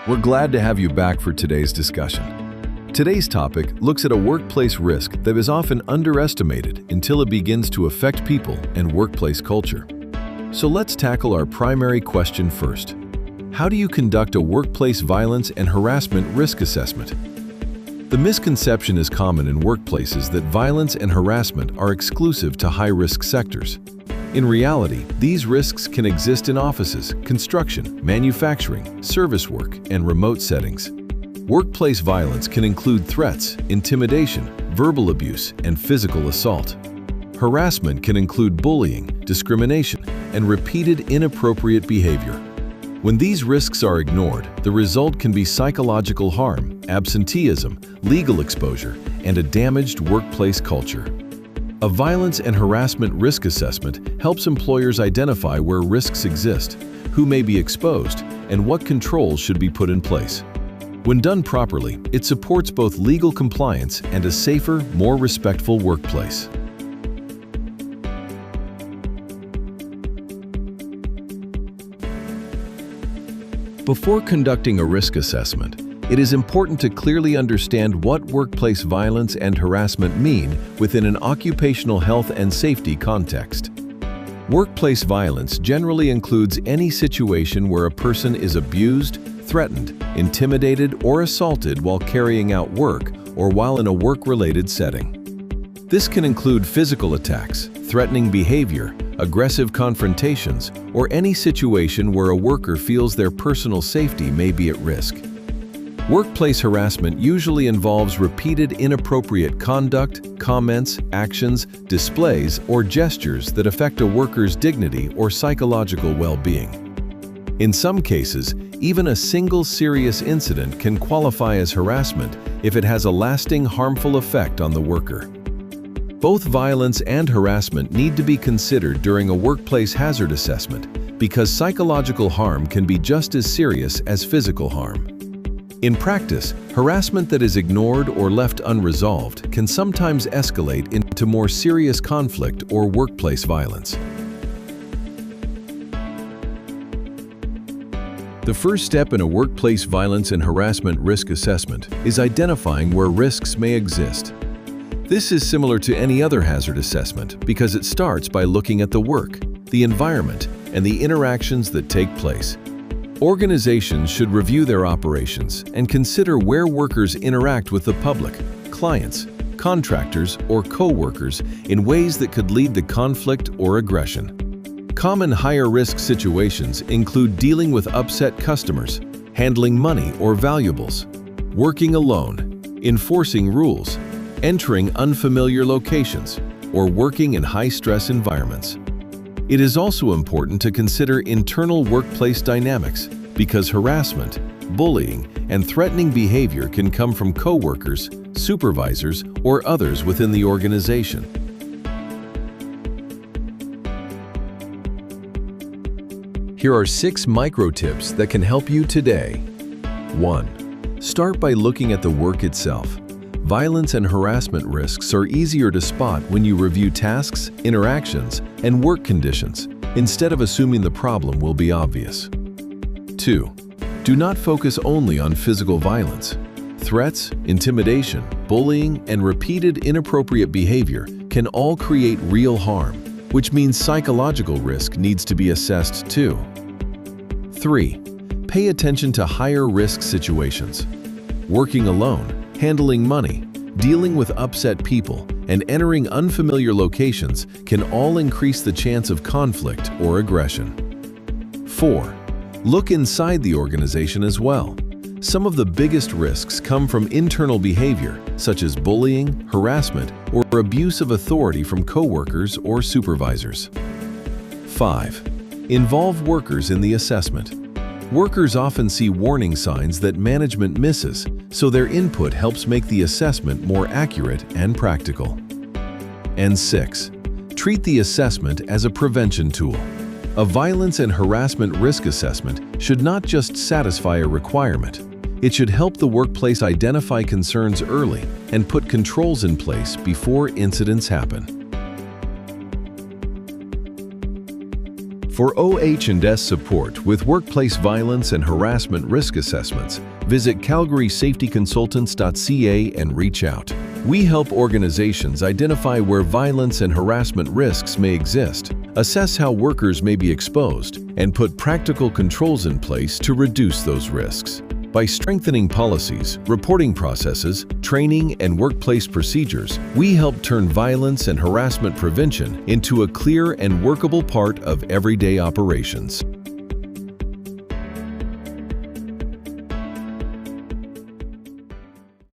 We're glad to have you back for today's discussion. Today's topic looks at a workplace risk that is often underestimated until it begins to affect people and workplace culture. So let's tackle our primary question first. How do you conduct a workplace violence and harassment risk assessment? The misconception is common in workplaces that violence and harassment are exclusive to high-risk sectors. In reality, these risks can exist in offices, construction, manufacturing, service work, and remote settings. Workplace violence can include threats, intimidation, verbal abuse, and physical assault. Harassment can include bullying, discrimination, and repeated inappropriate behavior. When these risks are ignored, the result can be psychological harm, absenteeism, legal exposure, and a damaged workplace culture. A violence and harassment risk assessment helps employers identify where risks exist, who may be exposed, and what controls should be put in place. When done properly, it supports both legal compliance and a safer, more respectful workplace. Before conducting a risk assessment, it is important to clearly understand what workplace violence and harassment mean within an occupational health and safety context. Workplace violence generally includes any situation where a person is abused, threatened, intimidated, or assaulted while carrying out work or while in a work-related setting. This can include physical attacks, threatening behavior, aggressive confrontations, or any situation where a worker feels their personal safety may be at risk. Workplace harassment usually involves repeated inappropriate conduct, comments, actions, displays, or gestures that affect a worker's dignity or psychological well-being. In some cases, even a single serious incident can qualify as harassment if it has a lasting harmful effect on the worker. Both violence and harassment need to be considered during a workplace hazard assessment because psychological harm can be just as serious as physical harm. In practice, harassment that is ignored or left unresolved can sometimes escalate into more serious conflict or workplace violence. The first step in a workplace violence and harassment risk assessment is identifying where risks may exist. This is similar to any other hazard assessment because it starts by looking at the work, the environment, and the interactions that take place. Organizations should review their operations and consider where workers interact with the public, clients, contractors, or co-workers in ways that could lead to conflict or aggression. Common higher-risk situations include dealing with upset customers, handling money or valuables, working alone, enforcing rules, entering unfamiliar locations, or working in high-stress environments. It is also important to consider internal workplace dynamics because harassment, bullying, and threatening behavior can come from coworkers, supervisors, or others within the organization. Here are 6 micro tips that can help you today. 1. Start by looking at the work itself. Violence and harassment risks are easier to spot when you review tasks, interactions, and work conditions, instead of assuming the problem will be obvious. 2. Do not focus only on physical violence. Threats, intimidation, bullying, and repeated inappropriate behavior can all create real harm, which means psychological risk needs to be assessed too. 3. Pay attention to higher-risk situations. Working alone, handling money, dealing with upset people, and entering unfamiliar locations can all increase the chance of conflict or aggression. 4. Look inside the organization as well. Some of the biggest risks come from internal behavior, such as bullying, harassment, or abuse of authority from coworkers or supervisors. 5. Involve workers in the assessment. Workers often see warning signs that management misses, so their input helps make the assessment more accurate and practical. And 6. Treat the assessment as a prevention tool. A violence and harassment risk assessment should not just satisfy a requirement. It should help the workplace identify concerns early and put controls in place before incidents happen. For OH&S support with workplace violence and harassment risk assessments, visit calgarysafetyconsultants.ca and reach out. We help organizations identify where violence and harassment risks may exist, assess how workers may be exposed, and put practical controls in place to reduce those risks. By strengthening policies, reporting processes, training, and workplace procedures, we help turn violence and harassment prevention into a clear and workable part of everyday operations.